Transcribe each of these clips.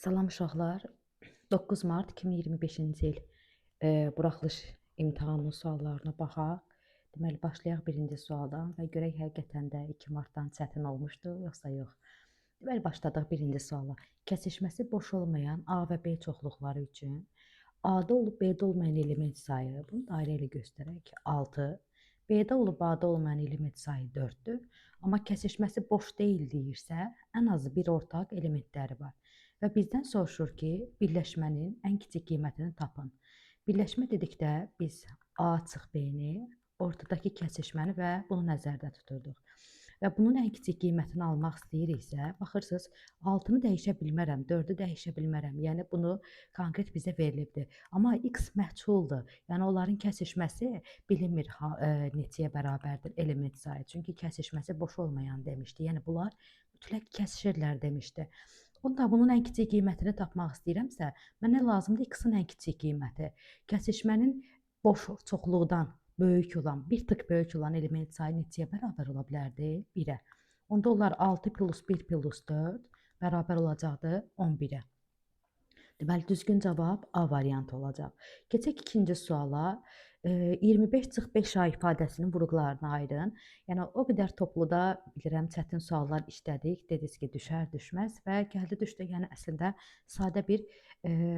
Salam uşaqlar. 9 mart 2025-ci il buraxılış imtahanının suallarına baxaq. Deməli, başlayaq birinci sualdan və görək həqiqətən də 2 martdan çətin olmuşdu, yoxsa yox. Deməli, başladıq birinci suala. Kəsişməsi boş olmayan A və B çoxluqları üçün A-da olub B-də olmayan element sayı, bunu dairə ilə göstərək, 6. B-də olub A-da olmayan element sayı 4-dür. Amma kəsişməsi boş deyil deyirsə, ən azı bir ortaq elementləri var. Və bizdən soruşur ki, birləşmənin ən kiçik qiymətini tapın. Birləşmə dedikdə biz A çıx B-ni, ortadakı kəsişməni və bunu nəzərdə tuturduq. Və bunun ən kiçik qiymətini almaq istəyiriksə, baxırsınız, 6-nı dəyişə bilmərəm, 4-ü dəyişə bilmərəm. Yəni bunu konkret bizə verilibdir. Amma x məchuldur. Yəni onların kəsişməsi bilinmir neçəyə bərabərdir element sayı. Çünki kəsişməsi boş olmayan demişdi. Yəni bunlar mütləq kəsişirlər demişdi. Onda bunun ən kiçik qiymətini tapmaq istəyirəmsə, mənə lazımdır x-in ən kiçik qiyməti. Kəsişmənin boş çoxluqdan böyük olan, bir tık böyük olan element sayı neçəyə bərabər ola bilərdi? 1-ə. Onda onlar 6 plus 1 plus 4 bərabər olacaqdı 11-ə. Deməli, düzgün cavab A variantı olacaq. Keçək ikinci suala. 25-5A ifadəsinin vurğularına ayırın. Yəni, o qədər topluda bilirəm, çətin suallar işlədik. Dediniz ki, düşər, düşməz və gəldi düşdü. Yəni, əslində sadə bir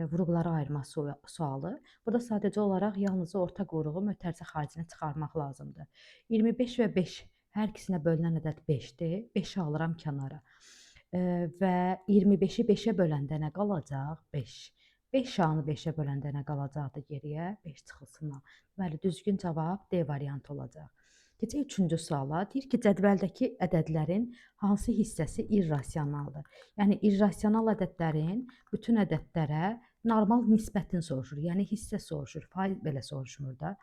vurğulara ayırma sualı. Burada sadəcə olaraq yalnız orta quyruğu mötərizə xaricinə çıxarmaq lazımdır. 25 və 5 hər ikisinə bölünən ədəd 5-dir. 5-i alıram kənara. Və 25-i 5-ə böləndə nə qalacaq? 5. 5A-nı 5-ə böləndə nə qalacaqdı geriyə? 5 çıxılsınlar. Deməli, düzgün cavab D variantı olacaq. Keçək üçüncü suala. Deyir ki, cədvəldəki ədədlərin hansı hissəsi irrasionaldır? Yəni, irrasional ədədlərin bütün ədədlərə normal nisbətini soruşur. Yəni, hissə soruşur. Faiz belə soruşmur da.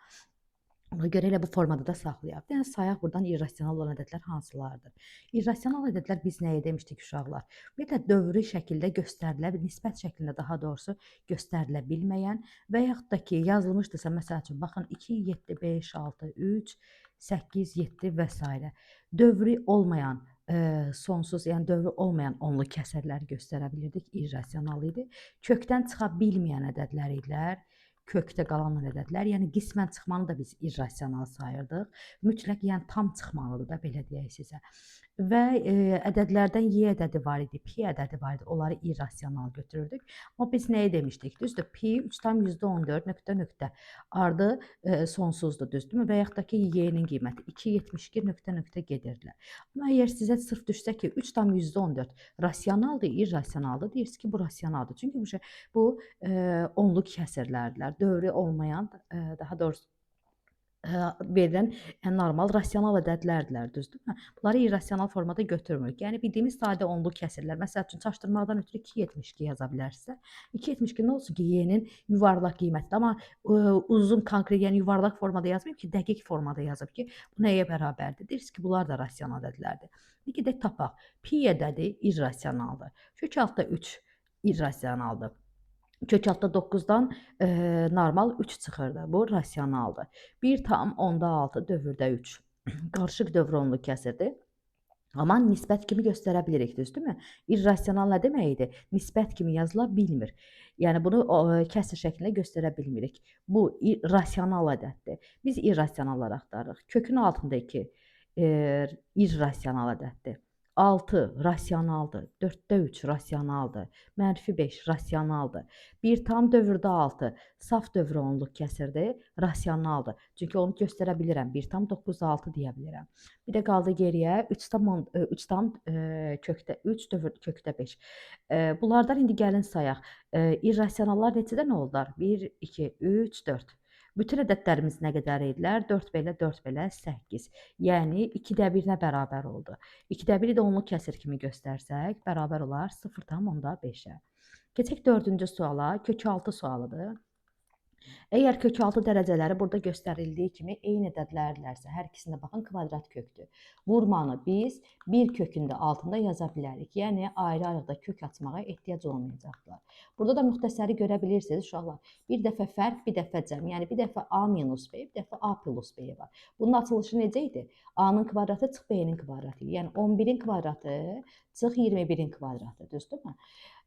Ona görə elə bu formada da saxlayaq. Yəni, sayaq buradan irrasional olan ədədlər hansılardır? İrrasional ədədlər biz nəyə demişdik uşaqlar? Bir də dövrü şəkildə göstərilə, nisbət şəklində daha doğrusu göstərilə bilməyən və yaxud da ki, yazılmışdırsa, məsəl üçün, baxın, 2, 7, 5, 6, 3, 8, 7 və s. Dövrü olmayan, sonsuz, yəni dövrü olmayan onlu kəsrləri göstərə bilirdik, irrasional idi. Kökdən çıxa bilməyən ədədlər idilər. Kökdə qalan ədədlər, yəni qismən çıxmanı da biz irrasional sayırdıq. Mütləq, yəni tam çıxmalıdır da, belə deyək sizə. Və ədədlərdən Y ədədi var idi, pi ədədi var idi, onları irrasional götürürdük. Amma biz nəyə demişdik? Düzdür, pi 3,14 nöqtə ardı sonsuzdur, düzdürmü? Və yaxud da ki, Y-nin qiyməti 2,72 nöqtə gedirdilər. Amma əgər sizə sırf düşsə ki, 3,14 rasionaldır, irrasionaldır, deyirsiniz ki, bu rasionaldır. Çünki bu onluq kəsrlərdirlər, dövrü olmayan, daha doğrusu verilən normal rasional ədədlərdirlər, düzdürmü? Bunları irrasional formada götürmürük. Yəni, bildiyimiz sadə onlu kəsrlər. Məsəl üçün, çaşdırmaqdan ötürü 2,72 yaza bilərsinizsə, 2,72 nə olsun ki, Y-nin yuvarlaq qiymətidir. Amma uzun, konkret, yəni yuvarlaq formada yazmayıb ki, dəqiq formada yazıb ki, bu nəyə bərabərdir? Deyirsiniz ki, bunlar da rasional ədədlərdir. Bir gedək tapaq. Pi ədədi irrasionaldır. Kök altda 3 irrasionaldır. Kök altda 9-dan normal 3 çıxırdı. Bu rasionaldır. 1,6 dövrdə 3. Qarışıq dövr onlu kəsirdir. Amma nisbət kimi göstərə bilirik, düzdürmü? İrrasional nə deməkdir? Nisbət kimi yazıla bilmir. Yəni, bunu kəsr şəklində göstərə bilmirik. Bu, rasional ədəddir. Biz irrasionallar axtarırıq. Kökün altında 2 irrasional ədəddir. 6 rasionaldır, 4-də 3 rasionaldır, -5 rasionaldır, 1 tam dövrdə 6 saf dövrə onluq kəsirdir, rasionaldır. Çünki onu göstərə bilirəm, 1,96 deyə bilirəm. Bir də qaldı geriyə 3 tam kökdə 3 dövr kökdə 5. Bunlardan indi gəlin sayaq. İrrasionallar neçədən oldular? 1, 2, 3, 4. Bütün ədədlərimiz nə qədər idilər? 4 belə, 4 belə, 8. Yəni, 2də 1-nə bərabər oldu. 2də 1-i də onlu kəsir kimi göstərsək, bərabər olar 0,5-ə. Keçək 4-cü suala. Kök 6 sualıdır. Əgər kök 6 dərəcələri burada göstərildiyi kimi eyni ədədlərdirlərsə, hər ikisində baxın kvadrat kökdür. Vurmanı biz bir kökün də altında yaza bilərik. Yəni, ayrı-ayrıda kök açmağa ehtiyac olmayacaqlar. Burada da müxtəsəri görə bilirsiniz, uşaqlar. Bir dəfə fərq, bir dəfə cəm. Yəni, bir dəfə A minus B, bir dəfə A plus B var. Bunun açılışı necə idi? A-nın kvadratı çıx B-nin kvadratı. Yəni, 11-in kvadratı çıx 21-in kvadratı, düzdürmü?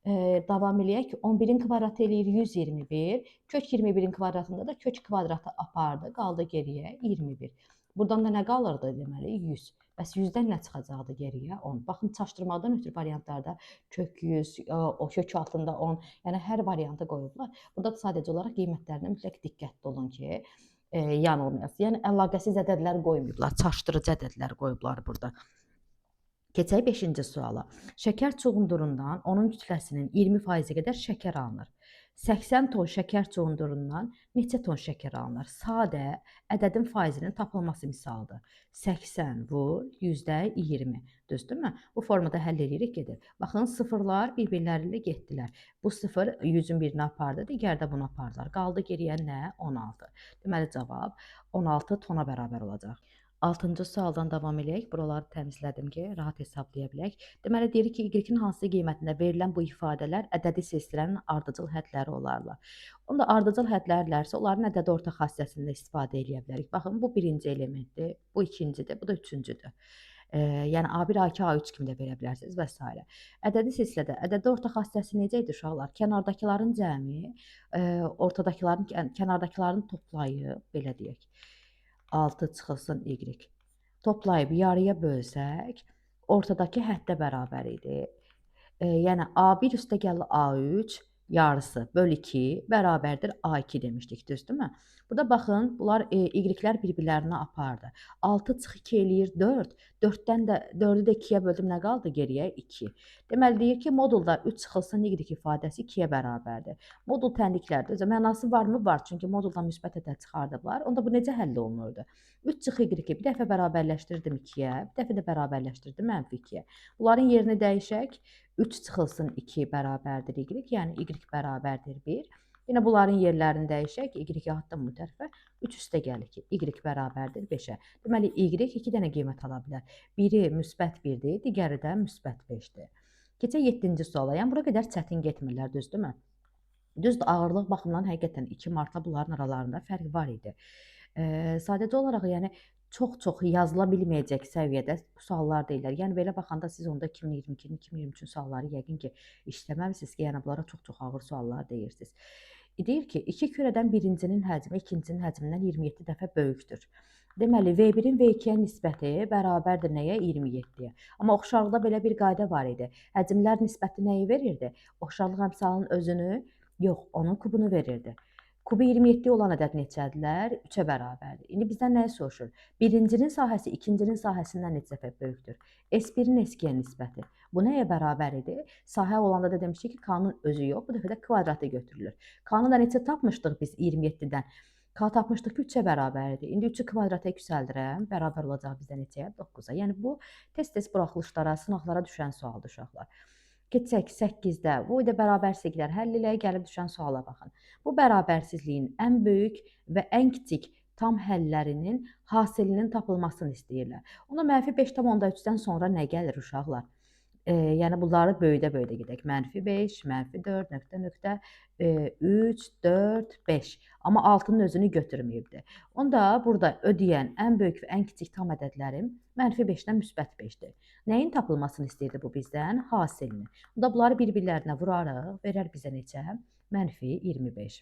Davam eləyək. 11-in kvadratı eləyir 121. Kök 21-in kvadratında da kök kvadratı apardı. Qaldı geriyə 21. Buradan da nə qalırdı deməli? 100. Bəs 100-dən nə çıxacaqdı geriyə? 10. Baxın, çaşdırmadan ötürü variantlarda kök 100, o kök altında 10, yəni hər variantı qoyublar. Burada da sadəcə olaraq qiymətlərinə mütləq diqqətli olun ki, yanılmayasınız. Yəni əlaqəsiz ədədlər qoymayıblar, çaşdırıcı ədədlər qoyublar burada. Keçək 5-ci suala. Şəkər çuğundurundan onun kütləsinin 20% qədər şəkər alınır. 80 ton şəkər çuğundurundan neçə ton şəkər alınır? Sadə ədədin faizinin tapılması misalıdır. 80 vur %20. Düzdürmü? Bu formada həll edirik, gedir. Baxın, sıfırlar bir-birləri ilə getdilər. Bu sıfır 100-ün birini apardı, digər də bunu apardılar. Qaldı geriyə nə? 16. Deməli, cavab 16 tona bərabər olacaq. 6-cı sualdan davam eləyək. Buraları təmizlədim ki, rahat hesablaya bilək. Deməli, deyirik ki, Y-in hansı qiymətində verilən bu ifadələr ədədi silsilənin ardıcıl hədləri olarlar. Onda ardıcıl hədlərlərsə, onların ədədi ortaq xassəsində istifadə edə bilərik. Baxın, bu birinci elementdir, bu ikincidir, bu da üçüncüdür. Yəni A1, A2, A3 kimi də verə bilərsiniz və s. Ədədi silsilədə ədədi ortaq xassəsi necə idi uşaqlar? Kənardakıların cəmi, kənardakıların toplayıb, belə deyək, 6 çıxılsın y. Toplayıb yarıya bölsək, ortadakı həddə bərabər idi. Yəni A1 üstəgəlli A3 yarısı böl 2 bərabərdir A2 demişdik, düzdürmü? Burada baxın, bunlar y-lər bir-birlərinə apardı. 6 çıx 2 eləyir 4. 4-dən də 4-ü də 2-yə böldüm, nə qaldı geriyə? 2. Deməli, deyir ki, modulda 3 çıxılsın y ifadəsi 2-yə bərabərdir. Modul tənliklərdir. Özə mənası varmı? Var. Çünki moduldan müsbət ədəd çıxardıblar. Onda bu necə həll olunurdu? 3 çıx y-i bir dəfə bərabərləşdirdim 2-yə, bir dəfə də bərabərləşdirdim -2-yə. Bunların yerini dəyişək. 3 çıxılsın 2 bərabərdir y, yəni y bərabərdir 1. Yine bunların yerlərini dəyişək. Y atdım bu tərəfə. 3 üstə gəlir ki, y bərabərdir 5-ə. Deməli, y 2 dənə qiymət ala bilər. Biri müsbət 1-dir, digəri də müsbət 5-dir. Keçək 7-ci suala. Yəni, bura qədər çətin getmirlər, düzdürmü? Düzdür, ağırlıq baxımından həqiqətən 2 martla bunların aralarında fərq var idi. Sadəcə olaraq, yəni, çox yazıla bilməyəcək səviyyədə suallar deyirlər. Yəni, belə baxanda siz onda 2022-nin, 2023-cü sualları yəqin ki, işləməmisiniz ki, yəni bunlara çox ağır suallar deyirsiniz. Deyir ki, 2 kürədən birincinin həcmi ikincinin həcmindən 27 dəfə böyükdür. Deməli, V1-in V2-yə nisbəti bərabərdir nəyə? 27-yə. Amma oxşarlıqda belə bir qayda var idi. Həcmlər nisbəti nəyi verirdi? Oxşarlıq əmsalının özünü, yox, onun kubunu verirdi. Kubu 27 olan ədəd neçədirlər? 3-ə bərabərdir. İndi bizdən nəyi soruşur? Birincinin sahəsi ikincinin sahəsindən neçə dəfə böyükdür? S1-in S2-yə nisbəti. Bu nəyə bərabər idi? Sahə olanda da demişdik ki, K-nın özü yox, bu dəfə də kvadratı götürülür. K-nı da neçə tapmışdıq biz 27-dən? K tapmışdıq ki, 3-ə bərabər idi. İndi 3-ü kvadrata yüksəldirəm, bərabər olacaq bizdə neçəyə? 9-a. Yəni bu tez-tez buraxılışlara, sınaqlara düşən sualdır uşaqlar. Keçək 8-də. Bu da bərabərsizliklər həll ilə gəlib düşən suala baxın. Bu bərabərsizliyin ən böyük və ən kiçik tam həllərinin hasilinin tapılmasını istəyirlər. Onda -5,3-dən sonra nə gəlir uşaqlar? Yəni bunları böyüdə-böyüdə gedək. -5, -4, 3, 4, 5. Amma 6-nın özünü götürməyibdir. Onda burada ödəyən ən böyük və ən kiçik tam ədədlərim -5-dən müsbət 5-dir. Nəyin tapılmasını istəyirdi bu bizdən? Hasilini. Onda bunları bir-birlərinə vurarıq, verər bizə neçə? -25.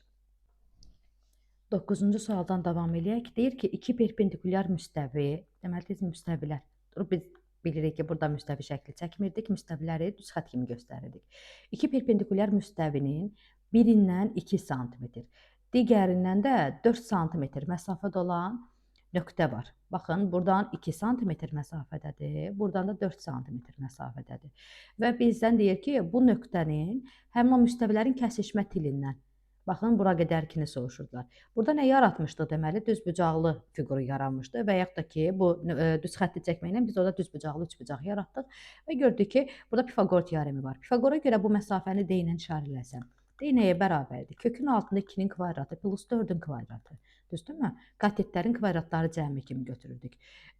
9-cu sualdan davam eləyək. Deyir ki, 2 perpendikulyar müstəvi, deməli biz müstəvilər. Biz bilirik ki, burada müstəvi şəkli çəkmirdik, müstəviləri düz xətt kimi göstərirdik. 2 perpendikulyar müstəvinin birindən 2 sm, digərindən də 4 sm məsafədə olan nöqtə var. Baxın, buradan 2 sm məsafədədir, buradan da 4 sm məsafədədir. Və bizdən deyir ki, bu nöqtənin həmin o müstəvilərin kəsişmə tilindən. Baxın, bura qədərkini soruşurdular. Burada nə yaratmışdıq deməli? Düzbucaqlı fiquru yaranmışdı və yaxud da ki, bu düz xətti çəkməklə biz orada düzbucaqlı üçbucaq yaratdıq və gördük ki, burada Pifaqor teoremi var. Pifaqora görə bu məsafəni D ilə işarələsəm, D nəyə bərabərdir? Kökün altında 2-nin kvadratı plus 4-ün kvadratı. Düzdürmü? Katetlərin kvadratları cəmi kimi götürürdük.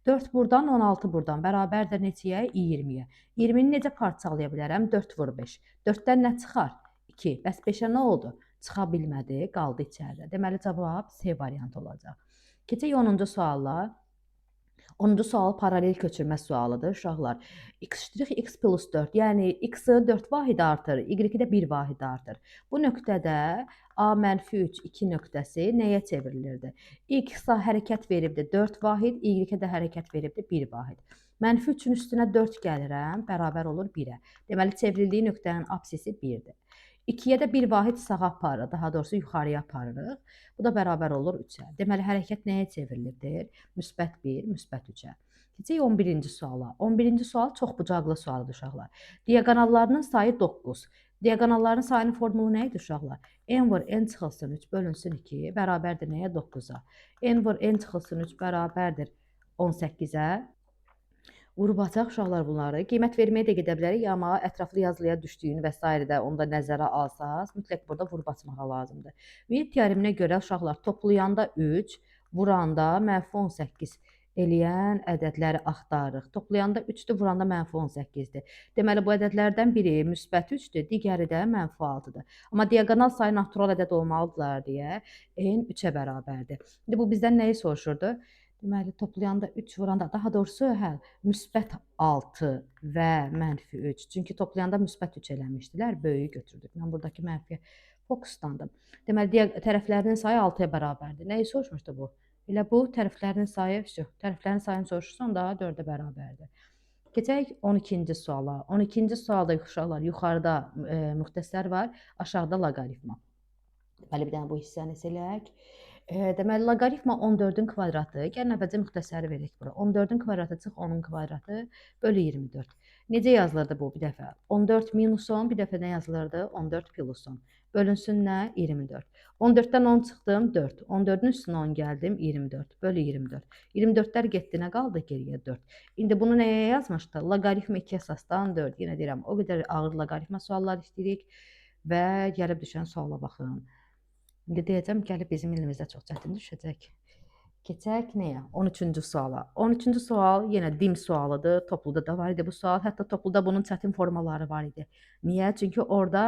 4 buradan, 16 buradan bərabərdir neçəyə? 20-yə. 20-ni necə parçalaya bilərəm? 4 vur 5. 4-dən nə çıxar? 2. Bəs 5-ə nə oldu? Çıxa bilmədi, qaldı içəridə. Deməli, cavab C variantı olacaq. Keçək 10-cu sualla. 10-cu sual paralel köçürmə sualıdır uşaqlar. X' plus 4, yəni x-i 4 vahid artır, y-i də 1 vahid artır. Bu nöqtədə A-3, 2 nöqtəsi nəyə çevrilirdi? X-a hərəkət veribdi 4 vahid, y-ə də hərəkət veribdi 1 vahid. -3-ün üstünə 4 gəlirəm, bərabər olur 1-ə. Deməli, çevrildiyi nöqtənin apsisi 1-dir. 2-yə də 1 vahid sağa aparırıq, daha doğrusu yuxarıya aparırıq. Bu da bərabər olur 3-ə. Deməli, hərəkət nəyə çevrilibdir? Müsbət 1, müsbət 3-ə. Keçək 11-ci suala. 11-ci sual çoxbucaqlı sualdır uşaqlar. Diaqonallarının sayı 9. Diaqonalların sayının formulu nə idi uşaqlar? N vur n çıxılsın 3 bölünsün 2 bərabərdir nəyə? 9-a. N vur n çıxılsın 3 bərabərdir 18-ə. Vurub açaq uşaqlar bunları. Qiymət verməyə də gedə bilərik, amma ətraflı yazılıya düşdüyünü və s. də onu da nəzərə alsaq, mütləq burada vurub açmağa lazımdır. Wien teoreminə görə uşaqlar toplayanda 3, vuranda -18 eləyən ədədləri axtarırıq. Toplayanda 3-dür, vuranda -18-dir. Deməli, bu ədədlərdən biri müsbət 3-dür, digəri də -6-dır. Amma diaqonal sayı natural ədəd olmalıdırlar deyə n 3-ə bərabərdir. İndi bu bizdən nəyi soruşurdu? Deməli, toplayanda 3 vuranda, daha doğrusu, müsbət 6 və -3. Çünki toplayanda müsbət 3 eləmişdilər, böyüyü götürdük. Mən buradakı mənfiyə fokuslandım. Deməli, tərəflərinin sayı 6-ya bərabərdir. Nəyi soruşmuşdu bu? Elə bu, tərəflərinin sayı, tərəflərin sayını soruşursa, onda 4-ə bərabərdir. Keçək 12-ci suala. 12-ci sualda uşaqlar yuxarıda müxtəsər var, aşağıda loqaritma. Deməli, bir dənə bu hissəni silək. Deməli, loqaritma 14-ün kvadratı. Gəlin əvvəlcə müxtəsəri verək bura. 14-ün kvadratı çıx 10-un kvadratı bölü 24. Necə yazılırdı bu bir dəfə? 14 minus 10, bir dəfə nə yazılırdı? 14 plus 10. Bölünsün nə? 24. 14-dən 10 çıxdım, 4. 14-ün üstünə 10 gəldim, 24. Bölü 24. 24-lər getdi, nə qaldı? Geriyə 4. İndi bunu nəyə yazmışdı? Loqaritma 2 əsasdan 4. Yenə deyirəm, o qədər ağır loqaritma suallar istəyirik və gəlib düşən suala baxın. İndi deyəcəm, gəlib bizim elimizdə çox çətin düşəcək. Keçək nəyə? 13-cü suala. 13-cü sual yenə dim sualıdır. Topluda da var idi bu sual. Hətta topluda bunun çətin formaları var idi. Niyə? Çünki orada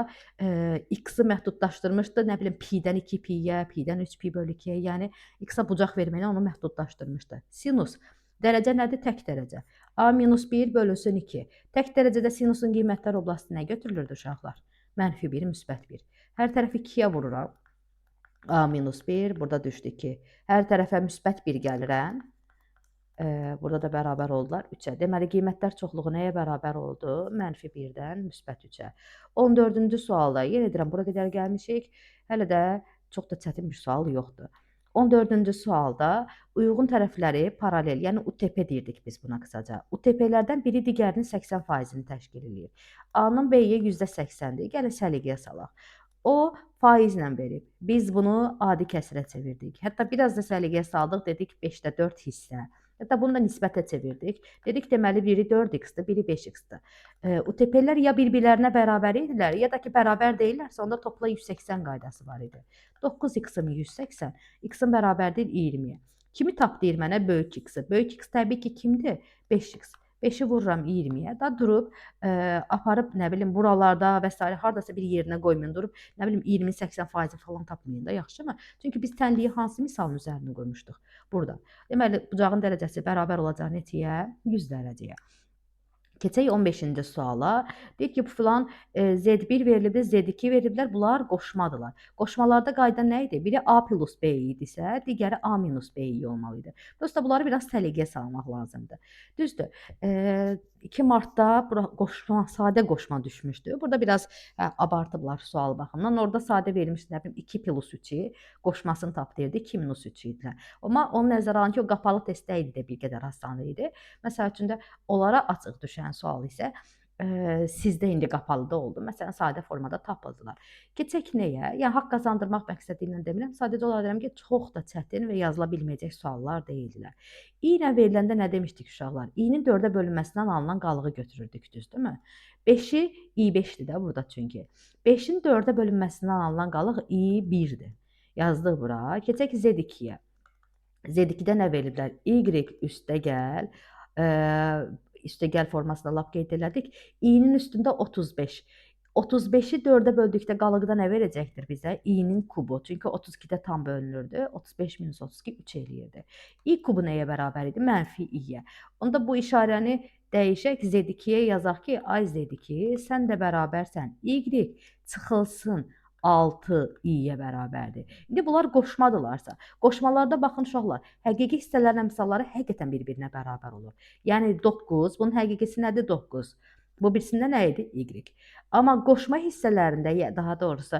x-i məhdudlaşdırmışdı. Nə bilim, pi-dən 2 pi-yə, pi-dən 3 pi bölü 2-yə. Yəni, x-a bucaq verməklə onu məhdudlaşdırmışdı. Sinus. Dərəcə nədir? Tək dərəcə. A-1 bölünsün 2. Tək dərəcədə sinusun qiymətlər oblasti nə götürülürdü uşaqlar? -1, müsbət 1. Hər tərəfi 2-yə vururam. A-1, burada düşdü 2. Hər tərəfə müsbət 1 gəlirəm. Burada da bərabər oldular 3-ə. Deməli, qiymətlər çoxluğu nəyə bərabər oldu? -1-dən müsbət 3-ə. 14-cü sualda, yenə deyirəm, bura qədər gəlmişik. Hələ də çox da çətin bir sual yoxdur. 14-cü sualda uyğun tərəfləri paralel, yəni UTP deyirdik biz buna qısaca. UTP-lərdən biri digərinin 80%-ni təşkil edir. A-nın B-yə %80-dir. Gəlin səliqəyə salaq. O faizlə verib. Biz bunu adi kəsirə çevirdik. Hətta biraz da səliqəyə saldıq, dedik 5-də 4 hissə. Hətta bunu da nisbətə çevirdik. Dedik, deməli, biri 4x-dir, biri 5x-dir. UTP-lər ya bir-birlərinə bərabər idilər, ya da ki, bərabər deyirlərsə, onda topla 180 qaydası var idi. 9x-ın 180, x-ın bərabərdir 20-yə. Kimi tap deyir mənə? Böyük x-i. Böyük x təbii ki, kimdir? 5x. 5-i vururam 20-yə. Da durub, aparıb, nə bilim, buralarda və s. hardasa bir yerinə qoymayın. Durub, nə bilim, 20-80% falan tapmayın da, yaxşımı? Çünki biz tənliyi hansı misalın üzərində qoymuşduq? Burada. Deməli, bucağın dərəcəsi bərabər olacaq neçəyə? 100 dərəcəyə. Keçək 15-ci suala. Deyək ki, bu filan Z1 verilibdir, Z2 veriliblər. Bunlar qoşmadırlar. Qoşmalarda qayda nə idi? Biri A plus B idisə, digəri A minus B olmalıydı. Dolayısıyla bunları biraz səliqəyə salmaq lazımdır. Düzdür. 2 martda qoşma, sadə qoşma düşmüşdü. Burada biraz abartıblar sual baxımından. Orada sadə verilmişdi, nə bilim, 2 plus 3-ü qoşmasını tap deyirdi, 2 minus 3 idilər. Amma onu nəzərə alın ki, o qapalı testdə idi də bir qədər asan idi. Məsəl üçün də onlara açıq düşən sual isə sizdə indi qapalıda oldu. Məsələn, sadə formada tapıldılar. Keçək nəyə? Yəni, haqq qazandırmaq məqsədi ilə demirəm. Sadəcə olaraq deyirəm ki, çox da çətin və yazıla bilməyəcək suallar deyildilər. İ ilə veriləndə nə demişdik uşaqlar? İ-nin 4-ə bölünməsindən alınan qalığı götürürdük, düzdürmü? 5-i i5-dir də burada çünki. 5-in 4-ə bölünməsindən alınan qalıq i1-dir. Yazdıq bura. Keçək Z2-yə. Z2-də nə veriliblər? Y üstə gəl. Üstəgəl formasında lap qeyd elədik. İ-nin üstündə 35. 35'i 4'ə böldükdə qalıqda nə verəcəkdir bizə? i-nin kubu. Çünki 32-də tam bölünürdü. 35 minus 32 3 eləyirdi. i kubu nəyə bərabər idi? Mənfi i-yə. Onda bu işarəni dəyişək, z2-yə yazaq ki, ay z2, sən də bərabərsən y çıxılsın 6 i-yə bərabərdir. İndi bunlar qoşmadırlarsa, qoşmalarda baxın uşaqlar, həqiqi hissələrin əmsalları həqiqətən bir-birinə bərabər olur. Yəni 9, bunun həqiqisi nədir? 9. Bu birisində nə idi? Y. Amma qoşma hissələrində, daha doğrusu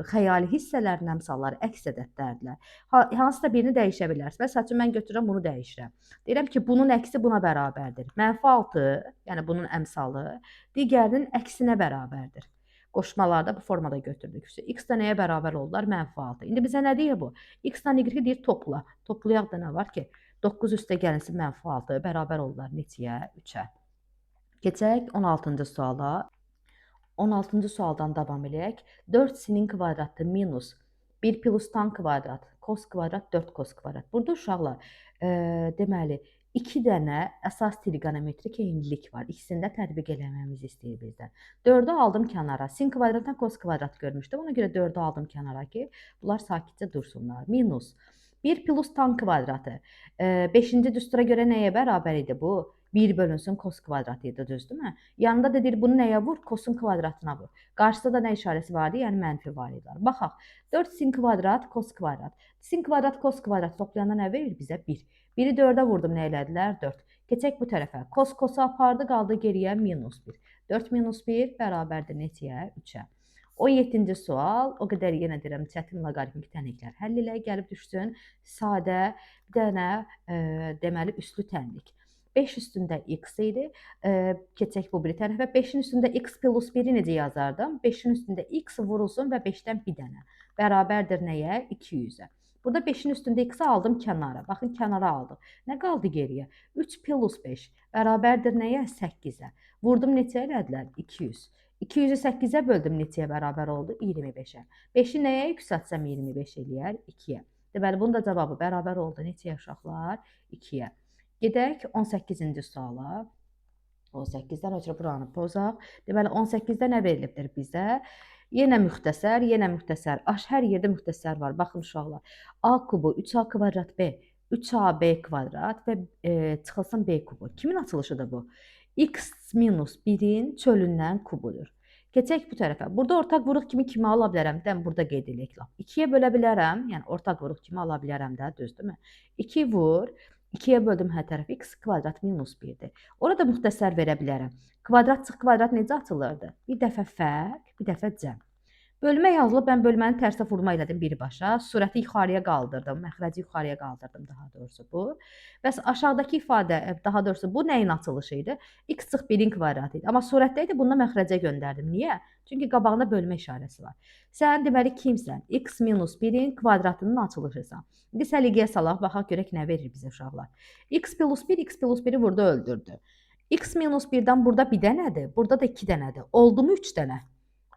xəyali hissələrin əmsalları əks ədədlərdirlər. Hansısa birini dəyişə bilərsiniz. Məsəl üçün mən götürürəm, bunu dəyişirəm. Deyirəm ki, bunun əksi buna bərabərdir. -6, yəni bunun əmsalı digərinin əksinə bərabərdir. Qoşmalarda bu formada götürdük. X də nəyə bərabər oldular? -6. İndi bizə nə deyir bu? X-dan Y-i deyir topla. Toplayaq da nə var ki? 9 üstə gəlinsin -6 bərabər oldular neçəyə? 3-ə. Keçək 16-cı suala. 16-cı sualdan davam edək. 4-sinin kvadratı minus 1 plus tan kvadrat, kos kvadrat, 4 kos kvadrat. Burada uşaqlar, deməli, 2 dənə əsas trigonometrik eynilik var. İkisini də tətbiq eləməmizi istəyir bizdən. 4-ü aldım kənara. Sin kvadratdan kos kvadrat görmüşdüm. Ona görə 4-ü aldım kənara ki, bunlar sakitcə dursunlar. Minus 1 plus tan kvadratı. 5-ci düstura görə nəyə bərabər idi bu? 1 bölünsün kos kvadratı idi, düzdürmü? Yanında da deyir, bunu nəyə vur? Kosun kvadratına vur. Qarşıda da nə işarəsi vardı? Yəni mənfi var idi. Baxaq. 4 sin kvadrat, kos kvadrat. Sin kvadrat, kos kvadrat toplayanda nə verir bizə? 1. 1-i 4-ə vurdum, nə elədilər? 4. Keçək bu tərəfə. Kos kosu apardı, qaldı geriyə minus 1. 4 minus 1 bərabərdir neçəyə? 3-ə. 17-ci sual, o qədər yenə deyirəm, çətin loqaritmik tənliklər həll ilə gəlib düşsün. Sadə, bir dənə deməli üslü tənlik. 5 üstündə x idi. Keçək bu biri tərəfə. 5-in üstündə x plus 1-i necə yazardım? 5-in üstündə x vurulsun və 5-dən bir dənə. Bərabərdir nəyə? 200-ə. Burada 5-in üstündə x-i aldım kənara. Baxın, kənara aldıq. Nə qaldı geriyə? 3 plus 5 bərabərdir nəyə? 8-ə. Vurdum, neçə elədilər? 200. 200-ü 8-ə böldüm, neçəyə bərabər oldu? 25-ə. 5-i nəyə yüksəltsəm 25 eləyər? 2-yə. Deməli, bunun da cavabı bərabər oldu. Neçəyə uşaqlar? 2-yə. Gedək 18-ci suala. 18-dən ötürü buranı pozaq. Deməli, 18-də nə verilibdir bizə? Yenə müxtəsər, yenə müxtəsər. Hər yerdə müxtəsər var. Baxın uşaqlar. A kubu 3A kvadrat B, 3AB kvadrat və çıxılsın B kubu. Kimin açılışıdır bu? X minus 1-in çölündən kubudur. Keçək bu tərəfə. Burada ortaq vuruq kimi ala bilərəm? Dən burada qeyd edək. 2-yə bölə bilərəm. Yəni, ortaq vuruq kimi ala bilərəm də, düzdürmü? 2 vur. 2-yə böldüm hər tərəf, x kvadrat minus 1-dir. Orada müxtəsər verə bilərəm. Kvadrat çıx kvadrat necə açılırdı? Bir dəfə fərq, bir dəfə cəm. Bölmə yazılıb, mən bölməni tərsə vurma elədim birbaşa. Surəti yuxarıya qaldırdım, məxrəci yuxarıya qaldırdım daha doğrusu bu. Bəs aşağıdakı ifadə, daha doğrusu bu nəyin açılışı idi? X çıx 1-in kvadratı idi. Amma surətdə idi, bunu məxrəcə göndərdim. Niyə? Çünki qabağında bölmə işarəsi var. Sən deməli kimsən? X minus 1-in kvadratının açılışısan. İndi səliqəyə salaq, baxaq görək nə verir bizə uşaqlar. X plus 1, X plus 1-i burada öldürdü. X minus 1-dən burada bir dənədir, burada da 2 dənədir. Oldu mu 3 dənə?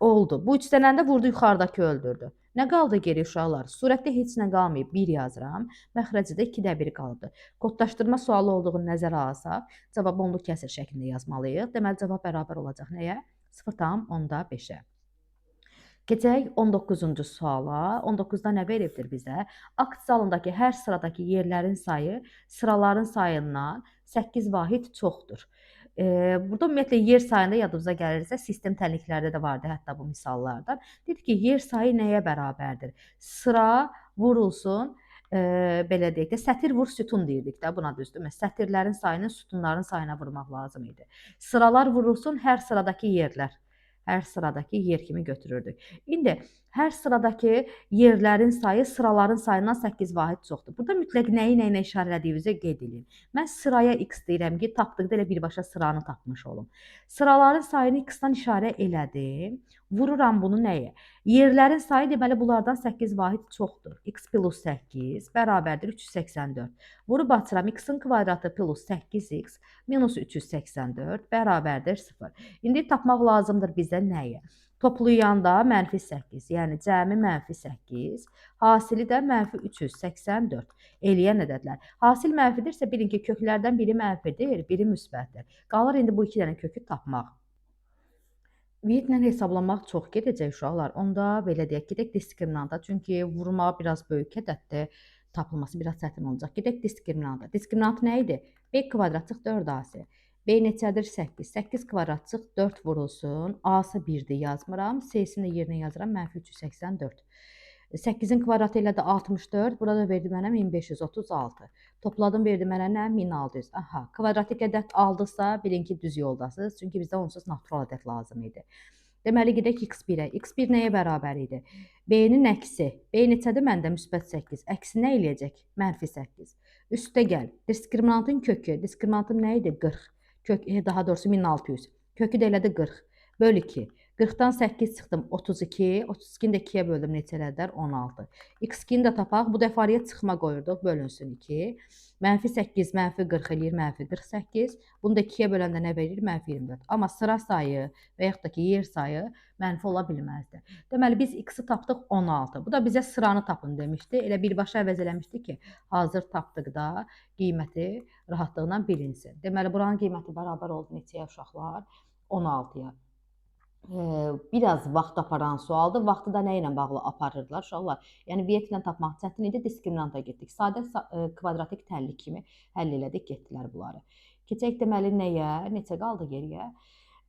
Oldu. Bu 3 dənəni də vurdu, yuxarıdakı öldürdü. Nə qaldı geri uşaqlar? Surətdə heç nə qalmayıb. 1 yazıram. Məxrəcidə 2-də 1 qaldı. Kodlaşdırma sualı olduğunu nəzərə alsaq, cavabı onluq kəsr şəklində yazmalıyıq. Deməli, cavab bərabər olacaq nəyə? 0,5-ə. Keçək 19-cu suala. 19-da nə veribdir bizə? Akt zalındakı hər sıradakı yerlərin sayı sıraların sayından 8 vahid çoxdur. Burada ümumiyyətlə yer sayında yadımıza gəlirsə, sistem tənliklərdə də vardı hətta bu misallardan. Dedi ki, yer sayı nəyə bərabərdir? Sıra vurulsun, belə deyək də, sətir vur sütun deyirdik də buna, düzdürmü? Sətirlərin sayını sütunların sayına vurmaq lazım idi. Sıralar vurulsun, hər sıradakı yerlər. Hər sıradakı yer kimi götürürdük. İndi hər sıradakı yerlərin sayı sıraların sayından 8 vahid çoxdur. Burada mütləq nəyi nəyinə işarələdiyinizə qeyd edin. Mən sıraya x deyirəm ki, tapdıqda elə birbaşa sıranı tapmış olum. Sıraların sayını x-dan işarə elədim. Vururam bunu nəyə? Yerlərin sayı deməli bunlardan 8 vahid çoxdur. X plus 8 bərabərdir 384. Vurub açıram x-in kvadratı plus 8x minus 384 bərabərdir 0. İndi tapmaq lazımdır bizə nəyə? Toplayanda mənfi 8, yəni cəmi mənfi 8, hasili də mənfi 384. Eləyən ədədlər. Hasil mənfidirsə, bilin ki, köklərdən biri mənfidir, biri müsbətdir. Qalır indi bu iki dənə kökü tapmaq. Ümumiyyətlə hesablamaq çox gedəcək uşaqlar. Onda belə deyək, gedək diskriminanta. Çünki vurma biraz böyük ədəddir. Tapılması biraz çətin olacaq. Gedək diskriminanta. Diskriminant nə idi? B kvadrat çıx 4AC. B neçədir? 8. 8 kvadrat çıx 4 vurulsun. A-sı 1-dir yazmıram. C-sini də yerinə yazıram. -384. 8-in kvadratı ilə də 64. Burada verdi mənə 1536. Topladım verdi mənə nə? 1600. Aha, kvadratik ədəd aldısa, bilin ki, düz yoldasınız. Çünki bizdə onsuz natural ədəd lazım idi. Deməli, gedək x1-ə. x1 nəyə bərabər idi? B-nin əksi. B neçədir? Məndə müsbət 8. Əksi nə eləyəcək? -8. Üstə gəl. Diskriminantın kökü. Diskriminantın nə idi? 40. Kök, daha doğrusu 1600. Kökü də elədi 40. Böl 2. 40-dan 8 çıxdım 32. 32-ni də 2-yə böldüm neçə elədər? 16. X2-ni də tapaq. Bu dəfə araya çıxma qoyurduq. Bölünsün 2. -8 -40 eləyir -48. Bunu da 2-yə böləndə nə verir? -24. Amma sıra sayı və yaxud da ki, yer sayı mənfi ola bilməzdi. Deməli, biz x-i tapdıq 16. Bu da bizə sıranı tapın demişdi. Elə birbaşa əvəz eləmişdi ki, hazır tapdıqda qiyməti rahatlıqla bilinsin. Deməli, buranın qiyməti bərabər oldu neçəyə uşaqlar? 16-ya. Biraz vaxt aparan sualdır. Vaxtı da nə ilə bağlı aparırlar uşaqlar? Yəni ümumiyyətlə tapmaq çətin idi, diskriminanta getdik. Sadə kvadratik təllik kimi həll elədik, getdilər bunları. Keçək deməli nəyə? Neçə qaldı geriyə?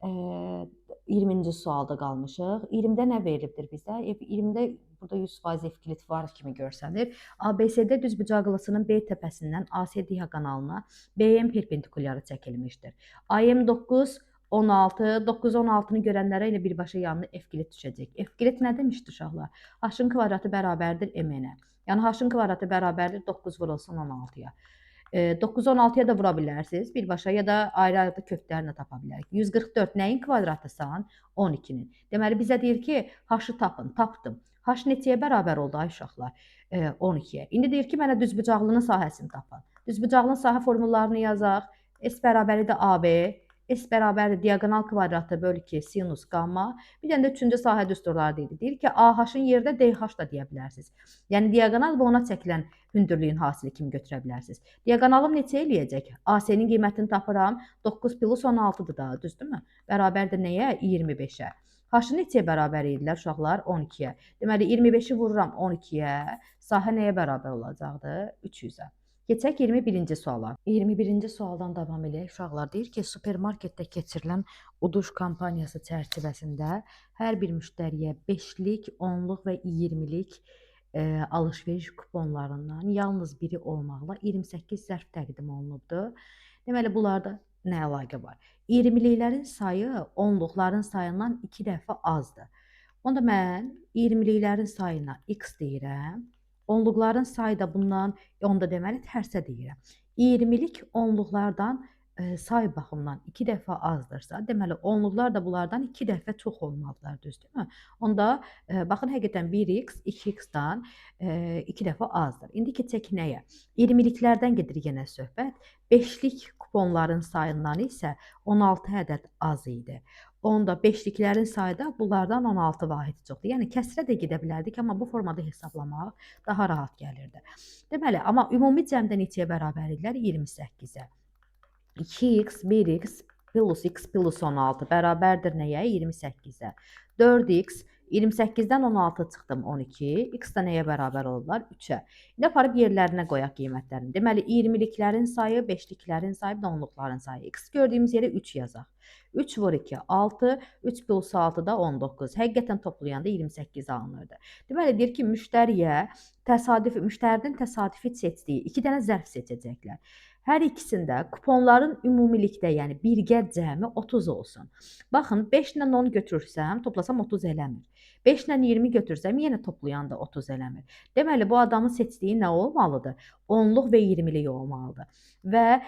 20-ci sualda qalmışıq. 20-də nə verilibdir bizə? 20-də burada 100% evkilit var kimi görsənir. ABCD düzbucaqlısının B təpəsindən AC diaqonalına BM perpendikulyarı çəkilmişdir. AM 9 16, 9-16-nı görənlərə elə birbaşa yanına evkilit düşəcək. Evkilit nə demişdi uşaqlar? H-ın kvadratı bərabərdir M-nə. Yəni H-ın kvadratı bərabərdir 9 vurulsun 16-ya. 9-16-ya da vura bilərsiniz birbaşa ya da ayrı-ayrı köklərini tapa bilərik. 144 nəyin kvadratısan? 12-nin. Deməli bizə deyir ki, H-ı tapın. Tapdım. H neçəyə bərabər oldu ay uşaqlar? 12-yə. İndi deyir ki, mənə düzbucaqlının sahəsini tapın. Düzbucaqlının sahə formullarını yazaq. S bərabəridir AB. S bərabərdir diaqonal kvadratı böl 2 sinus qamma. Bir dənə də üçüncü sahə düsturları deyir. Deyir ki, AH-ın yerdə DH da deyə bilərsiniz. Yəni diaqonal və ona çəkilən hündürlüyün hasili kimi götürə bilərsiniz. Diaqonalım neçə eləyəcək? AC-nin qiymətini tapıram. 9 plus 16-dır da, düzdürmü? Bərabərdir nəyə? 25-ə. H-ı neçəyə bərabər edirlər uşaqlar? 12-yə. Deməli 25-i vururam 12-yə. Sahə nəyə bərabər olacaqdır? 300-ə. Keçək 21-ci suala. 21-ci sualdan davam edək. Uşaqlar deyir ki, supermarketdə keçirilən uduş kampaniyası çərçivəsində hər bir müştəriyə 5-lik, 10-luq və 20-lik alış-veriş kuponlarından yalnız biri olmaqla 28 zərf təqdim olunubdur. Deməli, bunlarda nə əlaqə var? 20-liklərin sayı 10-luqların sayından 2 dəfə azdır. Onda mən 20-liklərin sayına x deyirəm. 10-luqların sayı da bundan, onda deməli tərsə deyirəm. 20-lik 10-luqlardan say baxımından 2 dəfə azdırsa, deməli 10-luqlar da bunlardan 2 dəfə çox olmalıdırlar, düzdürmü? Onda baxın həqiqətən 1x 2x-dan 2 dəfə azdır. İndi keçək nəyə? 20-liklərdən gedir yenə söhbət. 5-lik kuponların sayından isə 16 ədəd az idi. Onda 5-liklərin sayı da bunlardan 16 vahid çoxdur. Yəni kəsrə də gedə bilərdik, amma bu formada hesablamaq daha rahat gəlirdi. Deməli, amma ümumi cəmdə neçəyə bərabər idilər? 28-ə. 2x, 1x plus x plus 16 bərabərdir nəyə? 28-ə. 4x, 28-dən 16 çıxdım 12. X da nəyə bərabər oldular? 3-ə. İndi aparıb yerlərinə qoyaq qiymətlərini. Deməli, 20-liklərin sayı, 5-liklərin sayı, 10-luqların sayı. X gördüyümüz yerə 3 yazaq. 3 vur 2, 6, 3 plus 6 da 19. Həqiqətən toplayanda 28 alınırdı. Deməli, deyir ki, müştərinin təsadüfi seçdiyi 2 dənə zərf seçəcəklər. Hər ikisində kuponların ümumilikdə, yəni birgə cəmi 30 olsun. Baxın, 5 ilə 10 götürürsəm, toplasam 30 eləmir. 5 ilə 20 götürsəm, yenə toplayanda 30 eləmir. Deməli, bu adamın seçdiyi nə olmalıdır? 10-luq və 20-lik olmalıdır. Və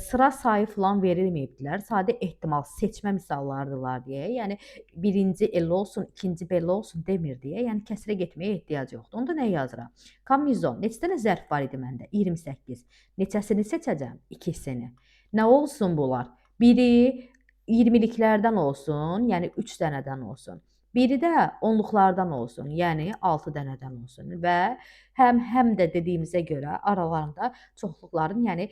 sıra sayı falan verilməyibdilər. Sadə ehtimal, seçmə misallardılar deyə. Yəni, birinci elə olsun, ikinci belə olsun demir deyə. Yəni, kəsrə getməyə ehtiyac yoxdur. Onda nə yazıram? Kombinizon. Neçə dənə zərf var idi məndə? 28. Neçəsini seçəcəm? İkisini. Nə olsun bunlar? Biri 20-liklərdən olsun, yəni 3 dənədən olsun. Biri də onluqlardan olsun, yəni 6 dənədən olsun və həm də dediyimizə görə aralarında çoxluqların, yəni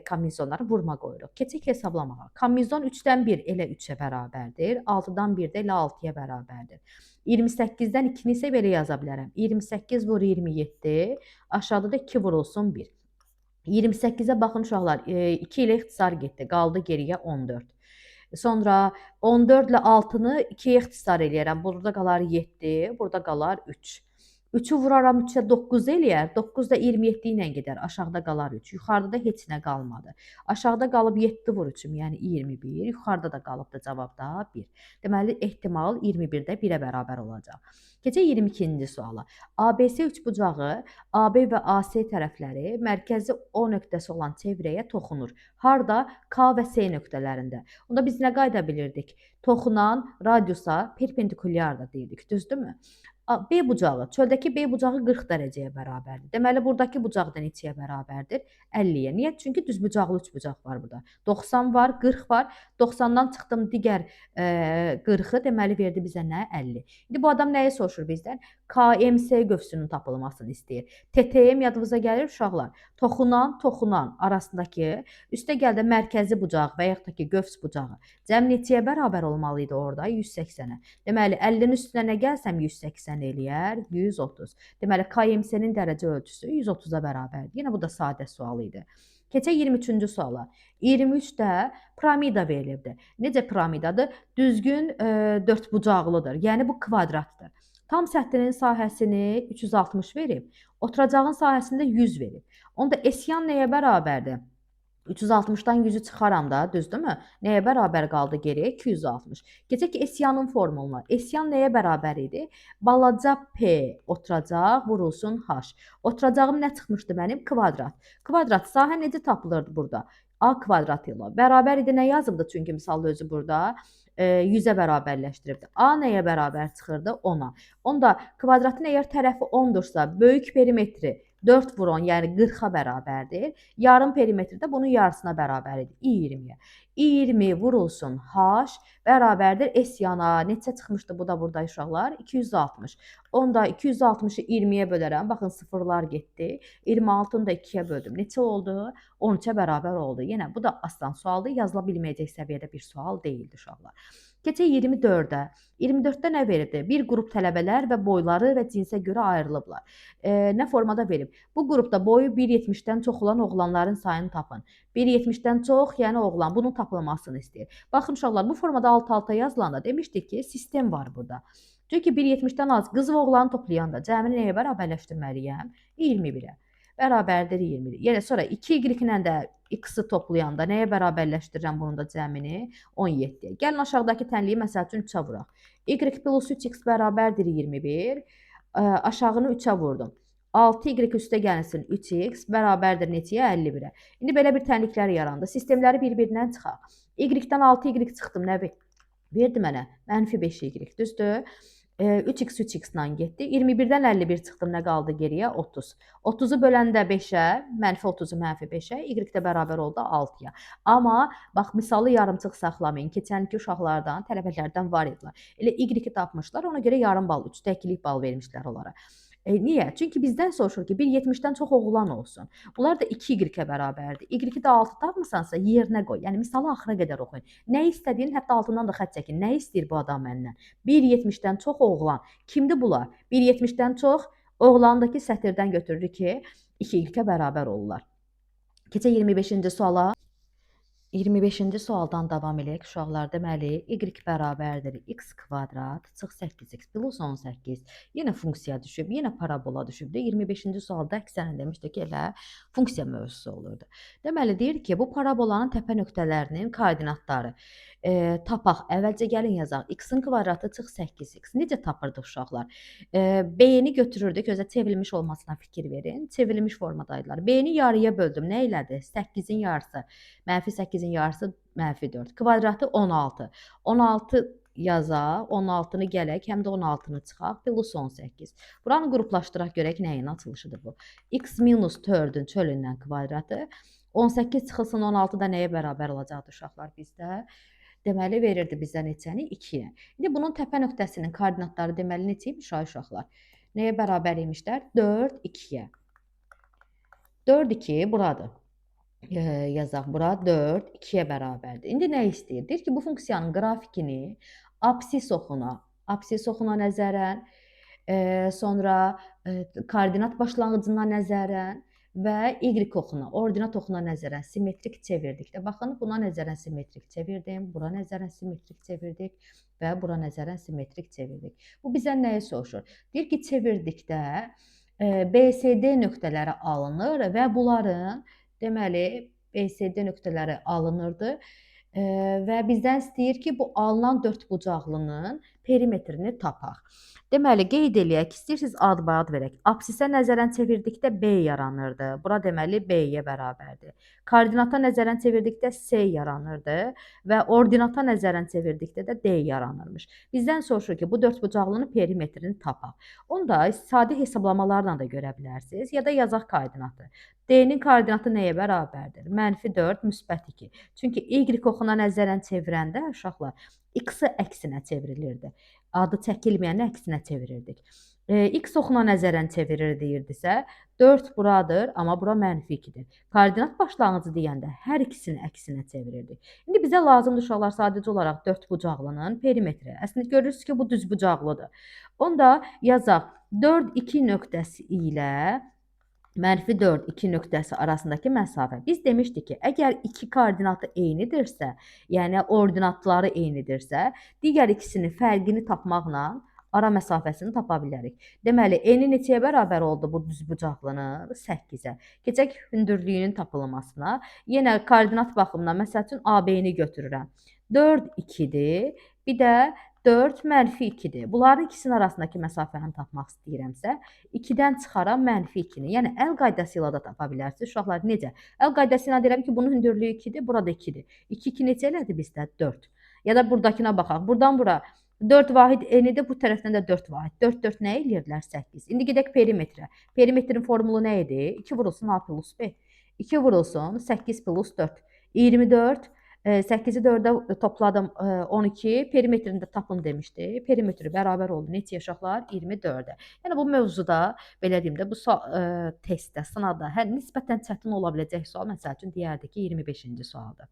kombinezonları vurma qoyuruq. Keçək hesablamağa. Kombinezon 3-dən 1 elə 3-ə bərabərdir, 6-dan 1 də elə 6-ya bərabərdir. 28-dən 2-ni isə belə yaza bilərəm. 28 vur 27, aşağıda da 2 vurulsun 1. 28-ə baxın uşaqlar, 2 ilə ixtisar getdi, qaldı geriyə 14. Sonra 14 ilə 6-nı 2-yə ixtisar eləyərəm. Burada qalar 7, burada qalar 3. 3-ü vuraram 3-ə 9 eləyər. 9 da 27 ilə gedər. Aşağıda qalar 3. Yuxarıda da heç nə qalmadı. Aşağıda qalıb 7 vur 3-üm, yəni 21. Yuxarıda da qalıbdı cavabda 1. Deməli ehtimal 21-də 1-ə bərabər olacaq. Keçək 22-ci suala. ABC üçbucağı AB və AC tərəfləri mərkəzi O nöqtəsi olan çevrəyə toxunur. Harda? K və S nöqtələrində. Onda biz nə qayda bilirdik? Toxunan radiusa perpendikulyar da deyirdik, düzdürmü? B bucağı, çöldəki B bucağı 40 dərəcəyə bərabərdir. Deməli, buradakı bucaq da neçəyə bərabərdir? 50-yə. Niyə? Çünki düzbucaqlı üçbucaq var burada. 90 var, 40 var. 90-dan çıxdım digər 40-ı, deməli verdi bizə nə? 50. İndi bu adam nəyi soruşur bizdən? KMS qövsünün tapılmasını istəyir. TTM yadınıza gəlir uşaqlar. Toxunan arasındakı üstə gəldə mərkəzi bucaq və yaxud da ki qövs bucağı cəm neçəyə bərabər olmalı idi orada? 180-ə. Deməli 50-nin üstünə nə gəlsəm 180 eləyər? 130. Deməli KMS-nin dərəcə ölçüsü 130-a bərabərdir. Yenə bu da sadə sual idi. Keçək 23-cü suala. 23-də piramida verilibdir. Necə piramidadır? Düzgün dördbucaqlıdır. Yəni bu kvadratdır. Tam səthinin sahəsini 360 verib, oturacağın sahəsində 100 verib. Onda esyan nəyə bərabərdir? 360-dan 100-ü çıxaram da, düzdürmü? Nəyə bərabər qaldı geriyə? 260. Keçək ki, esyanın formuluna. Esyan nəyə bərabər idi? Balaca P oturacaq vurulsun H. Oturacağım nə çıxmışdı mənim? Kvadrat. Kvadrat sahə necə tapılırdı burada? A kvadrat ilə. Bərabər idi nə yazıldı? Çünki misal özü burada 100-ə bərabərləşdiribdi. A nəyə bərabər çıxırdı? 10-a. Onda kvadratın əgər tərəfi 10-dursa, böyük perimetri 4 vur 10, yəni 40-a bərabərdir. Yarım perimetri də bunun yarısına bərabərdir, 20-yə. 20 vurulsun H bərabərdir S-yana. Neçə çıxmışdı bu da burada uşaqlar? 260. Onda 260-ı 20-yə bölərəm. Baxın, sıfırlar getdi. 26-nı da 2-yə böldüm. Neçə oldu? 13-ə bərabər oldu. Yenə bu da asan sualdır. Yazıla bilməyəcək səviyyədə bir sual deyildi uşaqlar. Keçək 24-də. 24-də nə veribdir? Bir qrup tələbələr və boyları və cinsə görə ayrılıblar. Nə formada verib? Bu qrupda boyu 1.70-dən çox olan oğlanların sayını tapın. 1.70-dən çox, yəni oğlan. Bunun tapılmasını istəyir. Baxın uşaqlar, bu formada alt-alta yazılanda demişdik ki, sistem var burada. Çünki 1.70-dən az qız və oğlanı toplayanda cəmini nəyə bərabərləşdirməliyəm? 21-ə. Bərabərdir 20. Yəni sonra 2y-lə də x-i toplayanda nəyə bərabərləşdirirəm bunun da cəmini? 17-yə. Gəlin aşağıdakı tənliyi məsəl üçün 3-ə vuraq. Y plus 3x bərabərdir 21. Aşağını 3-ə vurdum. 6y üstə gəlsin 3x bərabərdir neçəyə? 51-ə. İndi belə bir tənliklər yarandı. Sistemləri bir-birindən çıxaq. Y-dən 6y çıxdım. Nə verdi mənə? Mənfi 5y. Düzdür? 3x 3x-la getdi. 21-dən 51 çıxdım. Nə qaldı geriyə? 30. 30-u böləndə 5-ə, mənfi 30-u mənfi 5-ə, y də bərabər oldu 6-ya. Amma bax, misalı yarımçıq saxlamayın. Keçənki uşaqlardan, tələbələrdən var idilər. Elə y-i tapmışlar, ona görə yarım bal, 3-də 2-lik bal vermişlər onlara. Niyə? Çünki bizdən soruşur ki, 1.70-dən çox oğlan olsun. Bunlar da 2y-ə bərabərdir. Y-i də 6 tapmısansa yerinə qoy. Yəni misalı axıra qədər oxuyun. Nə istədiyin, hətta altından da xətt çəkin. Nə istəyir bu adam məndən? 1.70-dən çox oğlan. Kimdir bunlar? 1.70-dən çox oğlandakı sətirdən götürürük ki, 2y-ə bərabər olurlar. Keçək 25-ci suala. 25-ci sualdan davam edək uşaqlar. Deməli, y bərabərdir x kvadrat çıx 8x plus 18. Yenə funksiya düşüb, yenə parabola düşübdü. 25-ci sualda əksərən demişdi ki, elə funksiya mövzusu olurdu. Deməli, deyir ki, bu parabolanın təpə nöqtələrinin koordinatları tapaq. Əvvəlcə gəlin yazaq. X-in kvadratı çıx 8x. Necə tapırdıq uşaqlar? B-ni götürürdük. Özə çevrilmiş olmasına fikir verin. Çevrilmiş formadaydılar. B-ni yarıya böldüm. Nə elədi? 8-in yarısı. Mənfi 8-in yarısı mənfi 4. Kvadratı 16. 16 yazaq. 16-nı gələk. Həm də 16-nı çıxaq. Plus 18. Buranı qruplaşdıraq görək nəyin açılışıdır bu. X minus 4-ün çölündən kvadratı. 18 çıxılsın 16-da nəyə bərabər olacaqdır uşaqlar bizdə? deməli verirdi bizə neçəni? 2-yə. İndi bunun təpə nöqtəsinin koordinatları deməli neçə imiş ay uşaqlar? Nəyə bərabər imişlər? 4, 2-yə. 4, 2 buradır. Yazaq bura 4, 2-yə bərabərdir. İndi nə istəyir? Deyir ki, bu funksiyanın qrafikini absis oxuna nəzərən, sonra koordinat başlanğıcına nəzərən və y oxuna, ordinat oxuna nəzərən simmetrik çevirdikdə, baxın, buna nəzərən simmetrik çevirdim, bura nəzərən simmetrik çevirdik və bura nəzərən simmetrik çevirdik. Bu bizə nəyi soruşur? Deyir ki, çevirdikdə BCD nöqtələri alınır və bunların deməli, BCD nöqtələri alınırdı və bizdən istəyir ki, bu alınan dördbucaqlının perimetrini tapaq. Deməli, qeyd eləyək, istəyirsiniz ad-bayad verək. Absisə nəzərən çevirdikdə B yaranırdı. Bura deməli B-yə bərabərdir. Koordinata nəzərən çevirdikdə C yaranırdı və ordinata nəzərən çevirdikdə də D yaranırmış. Bizdən soruşur ki, bu dördbucaqlının perimetrini tapaq. Onu da sadə hesablamalarla da görə bilərsiniz ya da yazaq koordinatı. D-nin koordinatı nəyə bərabərdir? -4, -2. Çünki y oxuna nəzərən çevirəndə uşaqlar x-i əksinə çevrilirdi. Adı çəkilməyəni əksinə çevirirdik. X oxuna nəzərən çevirir deyirdisə, 4 buradır, amma bura -2-dir. Koordinat başlanğıcı deyəndə hər ikisini əksinə çevirirdik. İndi bizə lazımdır uşaqlar sadəcə olaraq dördbucaqlının perimetri. Əslində görürsünüz ki, bu düzbucaqlıdır. Onu da yazaq. 4, 2 nöqtəsi ilə -4, 2 nöqtəsi arasındakı məsafə. Biz demişdik ki, əgər iki koordinatı eynidirsə, yəni ordinatları eynidirsə, digər ikisinin fərqini tapmaqla ara məsafəsini tapa bilərik. Deməli, eni neçəyə bərabər oldu bu düzbucaqlının? 8-ə. Keçək hündürlüyünün tapılmasına. Yenə koordinat baxımından, məsəl üçün, AB-ni götürürəm. 4, 2-dir. Bir də 4 -2-dir. Bunların ikisinin arasındakı məsafəni tapmaq istəyirəmsə, 2-dən çıxaram -2-ni. Yəni, əl qaydası ilə də tapa bilərsiniz. Uşaqlar, necə? Əl qaydası ilə deyirəm ki, bunun hündürlüyü 2-dir, burada 2-dir. 2, 2 neçə elədi bizdə? 4. Ya da buradakına baxaq. Buradan bura 4 vahid enidir, bu tərəfdən də 4 vahid. 4, 4 nə eləyirlər? 8. İndi gedək perimetrə. Perimetrin formulu nə idi? 2 vurulsun A plus B. 2 vurulsun 8 plus 4. 24. 8-i 4-ə topladım 12. Perimetrini də tapın demişdi. Perimetri bərabər oldu. Neçəyə uşaqlar? 24-ə. Yəni bu mövzuda, belə deyim də, bu testdə, sınavda nisbətən çətin ola biləcək sual, məsəl üçün deyərdik ki, 25-ci sualdır.